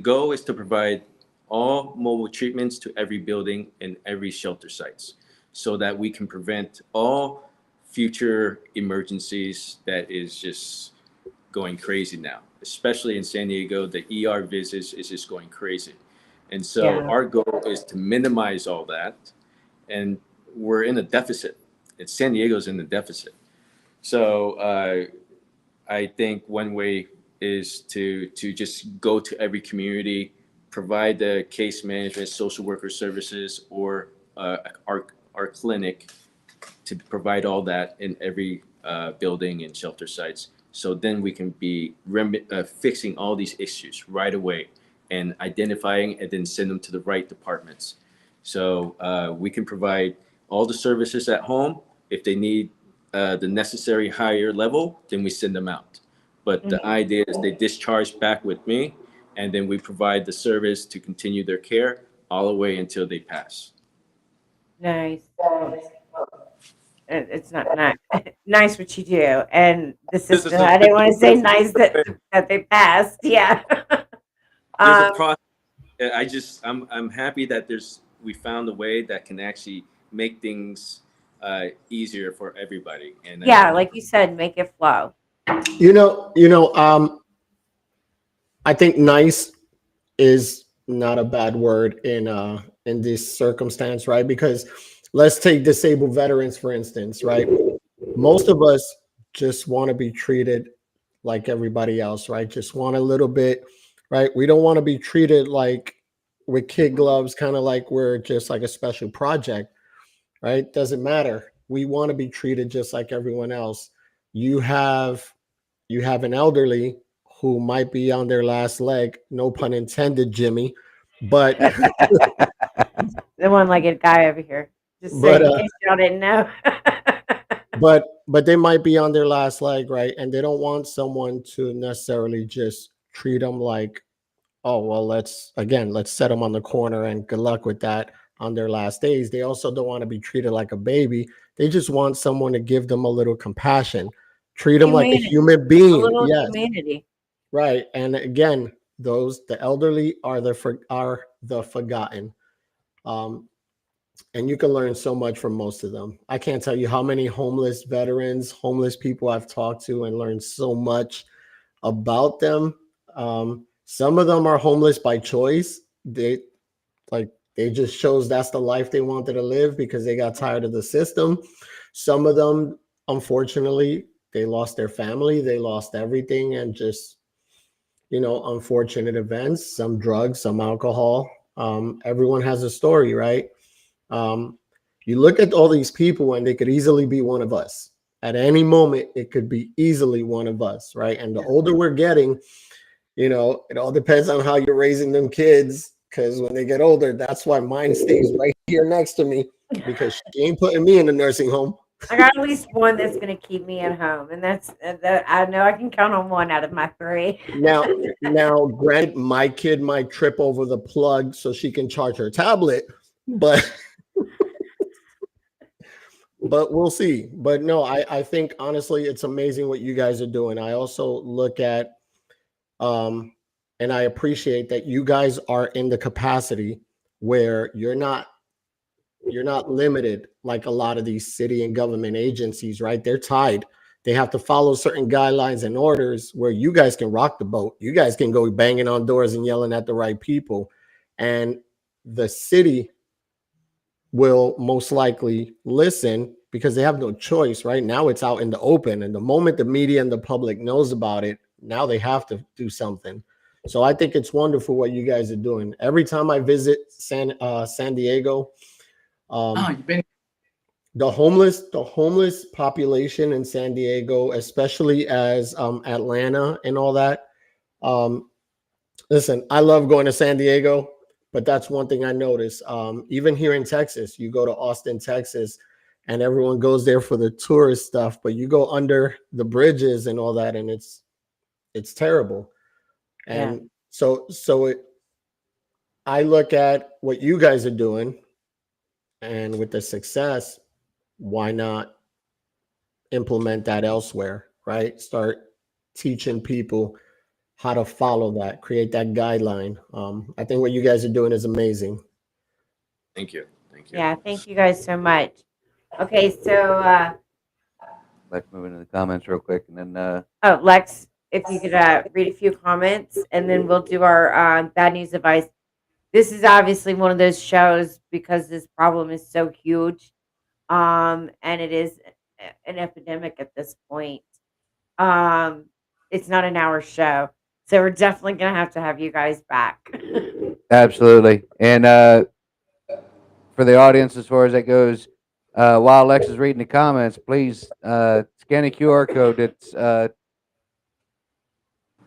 goal is to provide all mobile treatments to every building and every shelter sites so that we can prevent all future emergencies that is just going crazy now, especially in San Diego. The ER visits is just going crazy. And so our goal is to minimize all that. And we're in a deficit. San Diego's in the deficit. So I think one way is to just go to every community, provide the case management, social worker services, or our clinic to provide all that in every building and shelter sites. So then we can be fixing all these issues right away and identifying and then send them to the right departments. So we can provide all the services at home. If they need the necessary higher level, then we send them out. But the idea is they discharge back with me, and then we provide the service to continue their care all the way until they pass. Nice. It's not nice what you do, and the system. I didn't want to say nice that they passed. Yeah. There's a process. I'm happy that we found a way that can actually make things easier for everybody. And like you said, make it flow. I think nice is not a bad word in this circumstance, right? Because let's take disabled veterans, for instance, right? Most of us just want to be treated like everybody else, right? Just want a little bit, right? We don't want to be treated like with kid gloves, kind of like we're just like a special project, right? Doesn't matter. We want to be treated just like everyone else. You have an elderly who might be on their last leg, no pun intended, Jimmy, but The one-legged guy over here. Just saying, in case y'all didn't know. but they might be on their last leg, right? And they don't want someone to necessarily just treat them like, oh, well, let's set them on the corner and good luck with that on their last days. They also don't want to be treated like a baby. They just want someone to give them a little compassion, treat them like a human being. A little humanity. Right. And again, the elderly are the forgotten. And you can learn so much from most of them. I can't tell you how many homeless veterans, homeless people I've talked to and learned so much about them. Some of them are homeless by choice. They just chose that's the life they wanted to live because they got tired of the system. Some of them, unfortunately, they lost their family, they lost everything, and just, unfortunate events, some drugs, some alcohol. Everyone has a story, right? You look at all these people and they could easily be one of us. At any moment, it could be easily one of us, right? And the older we're getting, it all depends on how you're raising them kids. Because when they get older, that's why mine stays right here next to me, because she ain't putting me in a nursing home. I got at least one that's going to keep me at home, and that's that. I know I can count on one out of my 3. Now, granted, my kid might trip over the plug so she can charge her tablet, but we'll see. But no, I think honestly, it's amazing what you guys are doing. I also look at, and I appreciate that you guys are in the capacity where you're not limited like a lot of these city and government agencies, right? They're tied. They have to follow certain guidelines and orders where you guys can rock the boat. You guys can go banging on doors and yelling at the right people. And the city will most likely listen because they have no choice. Right now it's out in the open, and the moment the media and the public knows about it, now they have to do something. So I think it's wonderful what you guys are doing. Every time I visit San Diego, You've been the homeless population in San Diego, especially as Atlanta and all that. Listen, I love going to San Diego, but that's one thing I noticed. Even here in Texas, you go to Austin, Texas, and everyone goes there for the tourist stuff, but you go under the bridges and all that, and it's terrible. And so I look at what you guys are doing, and with the success, why not implement that elsewhere, right? Start teaching people how to follow that, create that guideline. I think what you guys are doing is amazing. Thank you. Thank you. Yeah, thank you guys so much. Okay, so Let's move into the comments real quick, and then oh, Lex, if you could read a few comments, and then we'll do our bad news advice. This is obviously one of those shows because this problem is so huge, and it is an epidemic at this point. It's not an hour show, so we're definitely gonna have you guys back. absolutely. And for the audience, as far as that goes, while Lex is reading the comments, please scan a QR code that's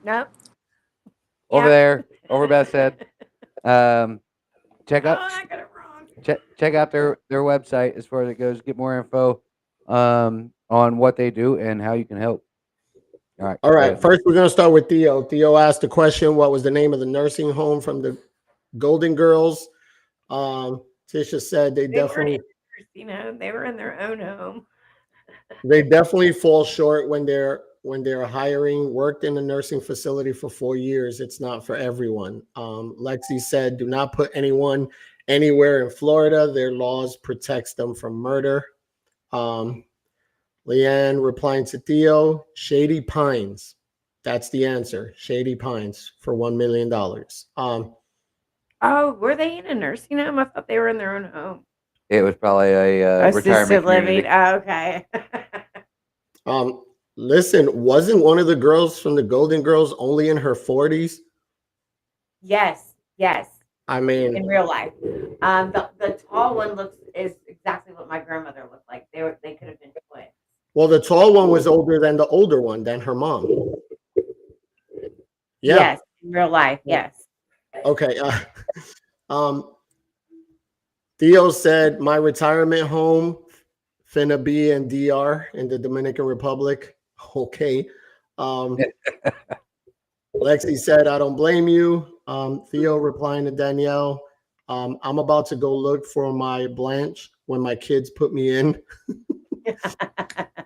Nope. over Yep. there, over Beth's head. Check Oh, out I got it wrong. check out their website as far as it goes. Get more info on what they do and how you can help. All right. All right. First, we're going to start with Theo. Theo asked the question, what was the name of the nursing home from the Golden Girls? Tisha said they definitely They were in their own home. they definitely fall short when they're hiring. Worked in a nursing facility for 4 years. It's not for everyone. Lexi said, do not put anyone anywhere in Florida. Their laws protects them from murder. Leanne replying to Theo, Shady Pines. That's the answer. Shady Pines for $1 million. Oh, were they in a nursing home? I thought they were in their own home. It was probably a retirement Assisted living. community. Oh, okay. Listen, wasn't one of the girls from the Golden Girls only in her 40s? Yes. I mean, In real life, the tall one is exactly what my grandmother looked like. They could have been twins. well, the tall one was older than the older one, than her mom. Yeah. Yes, in real life. Yes. Okay. Theo said, my retirement home finna be in DR in the Dominican Republic. Okay. Lexi said, I don't blame you. Theo replying to Danielle, I'm about to go look for my Blanche when my kids put me in.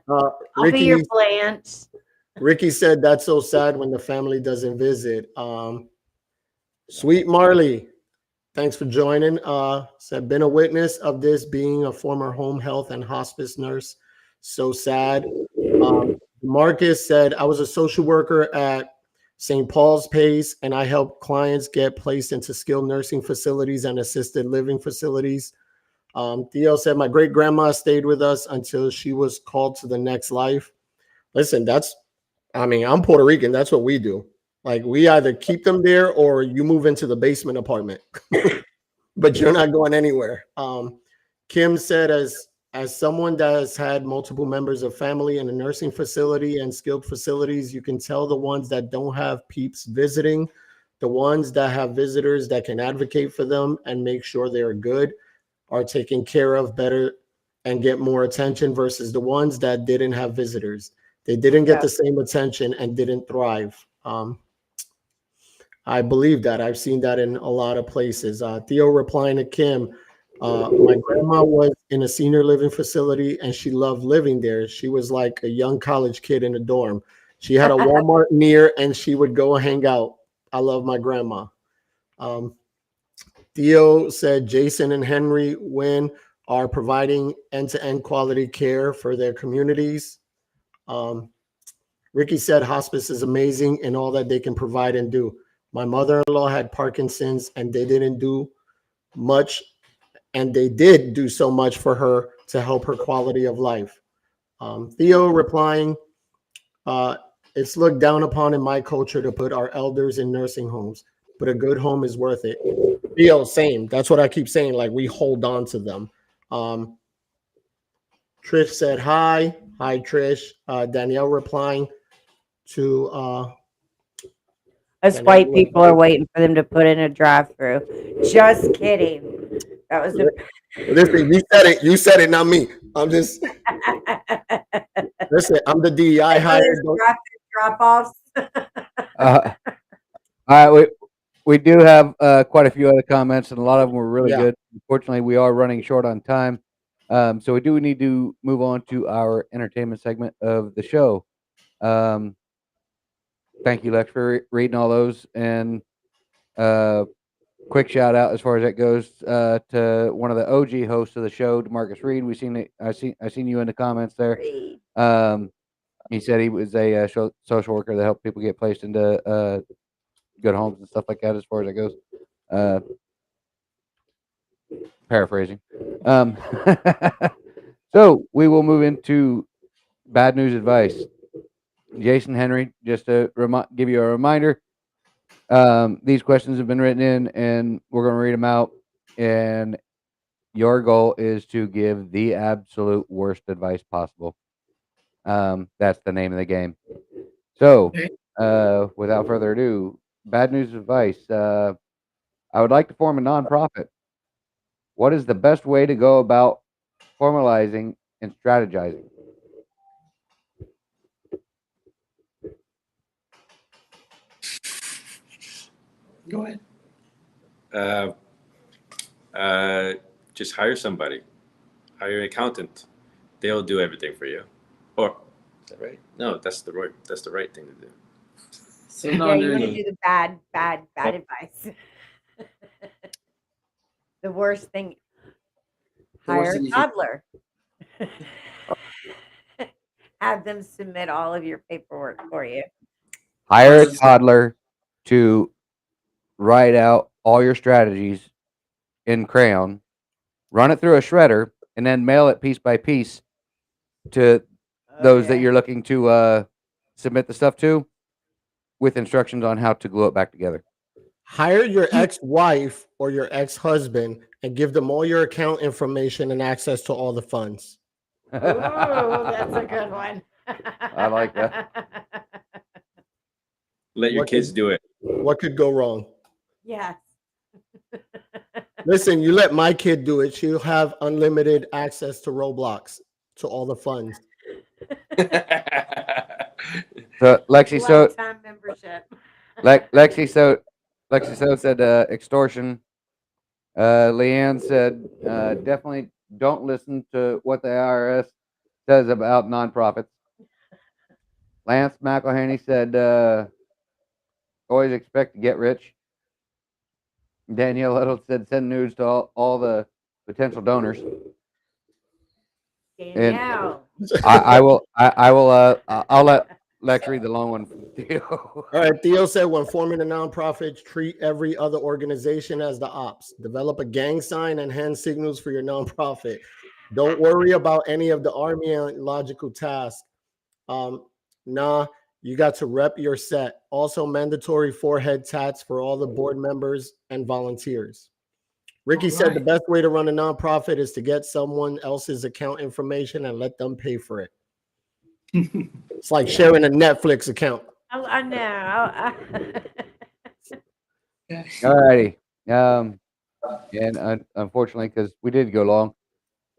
I'll be your Blanche. Ricky said, that's so sad when the family doesn't visit. Sweet Marley, thanks for joining. Said, been a witness of this, being a former home health and hospice nurse. So sad. Marcus said, I was a social worker at St. Paul's Pace, and I helped clients get placed into skilled nursing facilities and assisted living facilities. Theo said, my great grandma stayed with us until she was called to the next life. Listen, I'm Puerto Rican. That's what we do. Like, we either keep them there or you move into the basement apartment, but you're not going anywhere. Kim said, as someone that has had multiple members of family in a nursing facility and skilled facilities, you can tell the ones that don't have peeps visiting, the ones that have visitors that can advocate for them and make sure they're good, are taken care of better and get more attention, versus the ones that didn't have visitors. They didn't get the same attention and didn't thrive. I believe that. I've seen that in a lot of places. Theo replying to Kim, My grandma was in a senior living facility and she loved living there. She was like a young college kid in a dorm. She had a Walmart near and she would go hang out. I love my grandma. Um, Theo said Jason and Henry Winn are providing end-to-end quality care for their communities. Um, Ricky said hospice is amazing in all that they can provide and do. My mother-in-law had Parkinson's and they didn't do much, and they did do so much for her to help her quality of life. Theo replying, uh, it's looked down upon in my culture to put our elders in nursing homes, but a good home is worth it. Theo, same. That's what I keep saying. Like, we hold on to them. Trish said hi. Hi, Trish. Danielle replying to Us Danielle, white people are waiting for them to put in a drive-through. Just kidding. That was listen, you said it. You said it, not me. I'm just listen. I'm the DEI hire. drop-offs. All right, we do have quite a few other comments, and a lot of them were really Yeah. good. Unfortunately, we are running short on time, so we do need to move on to our entertainment segment of the show. Thank you, Lex, for reading all those, and quick shout out as far as that goes to one of the OG hosts of the show, Demarcus Reed. We seen it. I seen you in the comments there. He said he was a social worker that helped people get placed into good homes and stuff like that. As far as that goes, paraphrasing. So we will move into bad news advice. Jason, Henry, just to give you a reminder, these questions have been written in, and we're going to read them out. And your goal is to give the absolute worst advice possible. That's the name of the game. So, without further ado, bad news advice. I would like to form a nonprofit. What is the best way to go about formalizing and strategizing? Go ahead. Just hire somebody. Hire an accountant. They'll do everything for you. Or is that right? No, that's the right thing to do. So Yeah, you want to do the bad advice. The worst thing. The worst Hire a thing you toddler. Have them submit all of your paperwork for you. Hire a toddler to write out all your strategies in crayon, run it through a shredder, and then mail it piece by piece to those that you're looking to submit the stuff to, with instructions on how to glue it back together. Hire your ex-wife or your ex-husband and give them all your account information and access to all the funds. Ooh, that's a good one. I like that. Let your kids do it. What could go wrong? Yes. Listen, you let my kid do it. She'll have unlimited access to Roblox, to all the funds. So Lexi, Lifetime membership. Lexi so said extortion. Leanne said definitely don't listen to what the IRS says about nonprofits. Lance McElhaney said always expect to get rich. Danielle Little said send news to all the potential donors. Danielle. I'll let Lex read the long one from Theo. All right, Theo said when forming a nonprofit, treat every other organization as the ops. Develop a gang sign and hand signals for your nonprofit. Don't worry about any of the army and logical tasks. You got to rep your set. Also, mandatory forehead tats for all the board members and volunteers. Ricky said the best way to run a nonprofit is to get someone else's account information and let them pay for it. It's like sharing a Netflix account. I know. All righty. And unfortunately, because we did go long,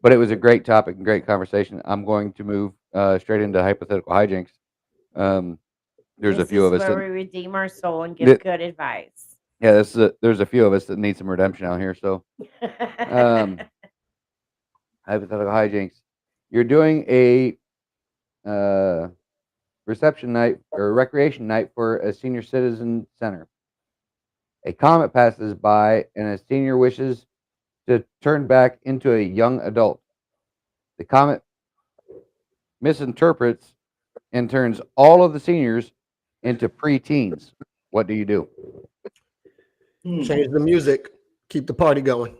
but it was a great topic and great conversation, I'm going to move straight into hypothetical hijinks. There's a few of us where that we redeem our soul and give good advice. Yeah, there's a few of us that need some redemption out here. So, hypothetical hijinks. You're doing a reception night or recreation night for a senior citizen center. A comet passes by, and a senior wishes to turn back into a young adult. The comet misinterprets and turns all of the seniors into preteens. What do you do? Change the music. Keep the party going.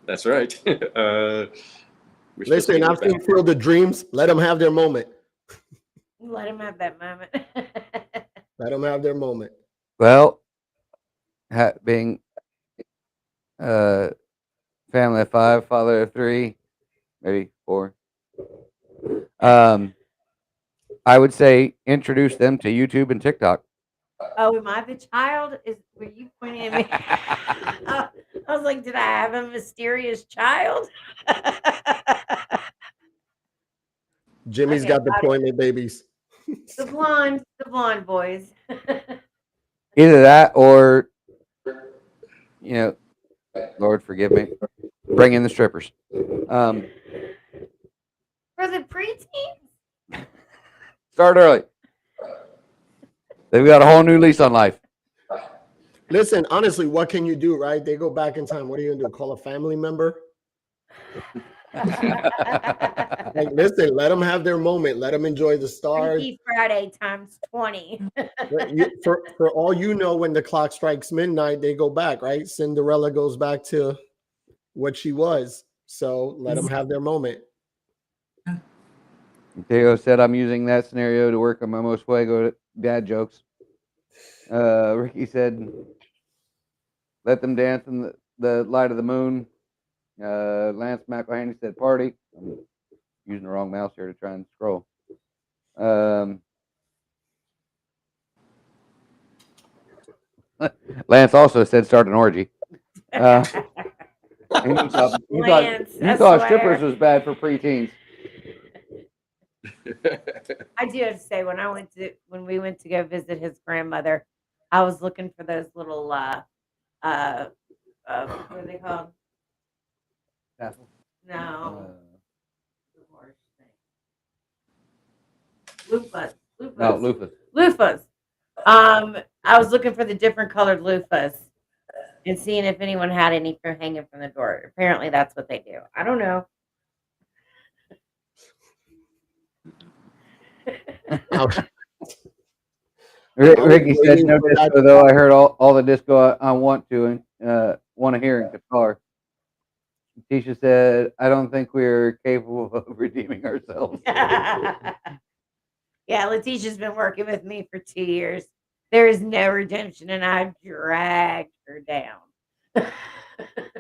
That's right. We're supposed to Listen, get I've back. seen Field of Dreams. Let them have their moment. Let him have that moment. Let them have their moment. Well, being family of 5, father of 3, maybe 4. I would say introduce them to YouTube and TikTok. Oh, am I the child? Were you pointing at me? I was like, did I have a mysterious child? Jimmy's Okay, got deployment babies. the blonde boys. Either that or, Lord forgive me, bring in the strippers. For the preteens? Start early. They've got a whole new lease on life. Listen, honestly, what can you do, right? They go back in time. What are you gonna do? Call a family member? Like, listen, let them have their moment. Let them enjoy the stars. Freaky Friday times 20. For all you know, when the clock strikes midnight, they go back, right? Cinderella goes back to what she was. So let them have their moment. Teo said I'm using that scenario to work on my most fuego dad jokes. Ricky said, let them dance in the light of the moon. Lance McElhaney said, party. I'm using the wrong mouse here to try and scroll. Lance also said, start an orgy. And you Lance, I thought swear. strippers was bad for preteens. I do have to say, when we went to go visit his grandmother, I was looking for those little what are they called? No, the horse thing. Loofahs. No, loofahs. Loofahs. I was looking for the different colored loofahs and seeing if anyone had any for hanging from the door. Apparently, that's what they do. I don't know. Ricky said no disco though. I heard all the disco I want to and want to hear in Qatar. Tisha said, I don't think we're capable of redeeming ourselves. Yeah, Letitia's been working with me for 2 years. There is no redemption, and I've dragged her down.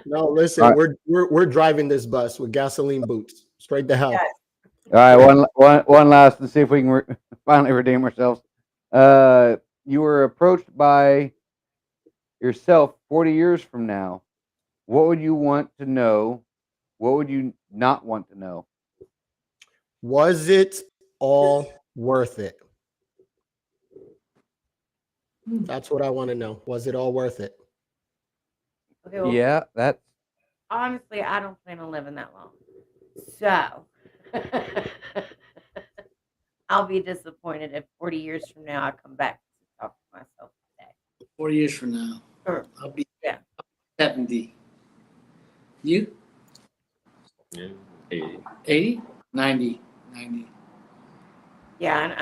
No, listen, All right. we're driving this bus with gasoline boots straight to hell. Yes. All right, one last to see if we can finally redeem ourselves. You were approached by yourself 40 years from now. What would you want to know? What would you not want to know? Was it all worth it? That's what I want to know. Was it all worth it? Okay, well, Yeah, that's honestly, I don't plan on living that long. So I'll be disappointed if 40 years from now I come back to talk to myself today. 4 years from now, Sure. I'll be Yeah. 70. You? Yeah, 80. 80? 90. 90. Yeah, and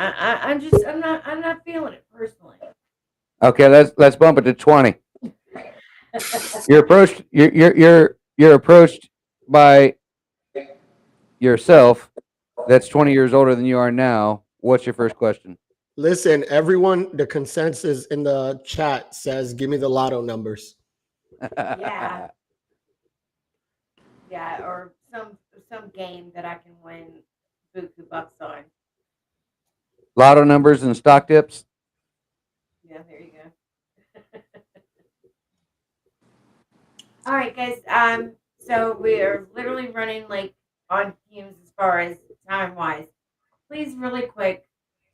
I'm not feeling it personally. okay. Let's bump it to 20. You're approached. You're approached by yourself. That's 20 years older than you are now. What's your first question? Listen, everyone, the consensus in the chat says, give me the lotto numbers. Yeah. Yeah, or some game that I can win buku bucks on. Lotto numbers and stock tips. Yeah, there you go. All right, guys. So we are literally running like on fumes as far as time wise. Please, really quick,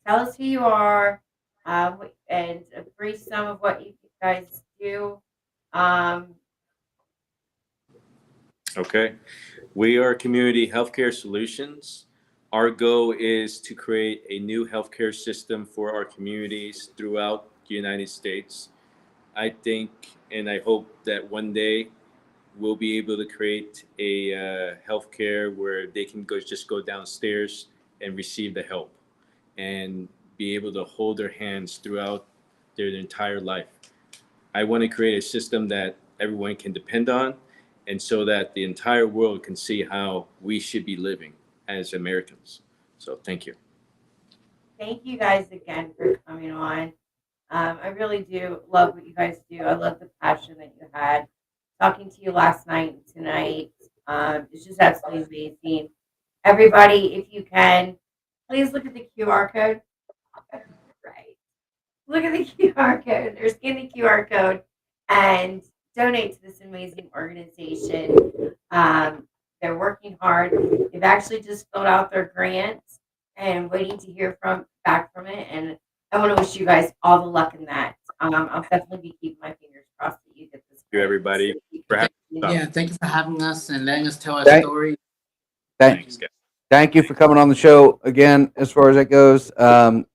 tell us who you are, and a brief sum of what you guys do. Okay. We are Community Healthcare Solutions. Our goal is to create a new healthcare system for our communities throughout the United States. I think and I hope that one day we'll be able to create a healthcare where they can just go downstairs and receive the help and be able to hold their hands throughout their entire life. I want to create a system that everyone can depend on, and so that the entire world can see how we should be living as Americans. So thank you. Thank you guys again for coming on. I really do love what you guys do. I love the passion that you had. Talking to you last night and tonight. It's just absolutely amazing. Everybody, if you can, please look at the QR code. Right. Look at the QR code or scan the QR code and donate to this amazing organization. They're working hard. They've actually just filled out their grant and waiting to hear back from it. And I want to wish you guys all the luck in that. I'll definitely be keeping my fingers crossed that you get this. Thank you, everybody, for having us. Yeah, thank you for having us and letting us tell our Thank- story. Thanks, guys. Thank you for coming on the show again. As far as that goes,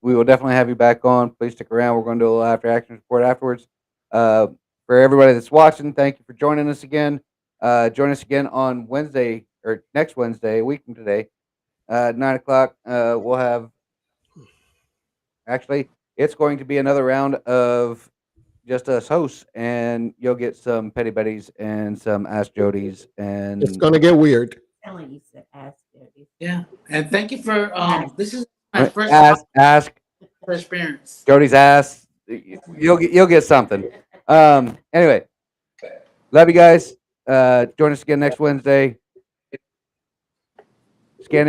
we will definitely have you back on. Please stick around. We're going to do a little after action report afterwards. For everybody that's watching, thank you for joining us again. Join us again on Wednesday or next Wednesday, a week from today, 9 o'clock. We'll have actually, it's going to be another round of just us hosts, and you'll get some Petty Betties and some Ask Jodies, and It's gonna get weird. Telling you to ask Debbie. Yeah, and thank you for this is my Right, first ask experience. Jody's ass. You'll get something. Anyway, love you guys. Join us again next Wednesday. Scanning.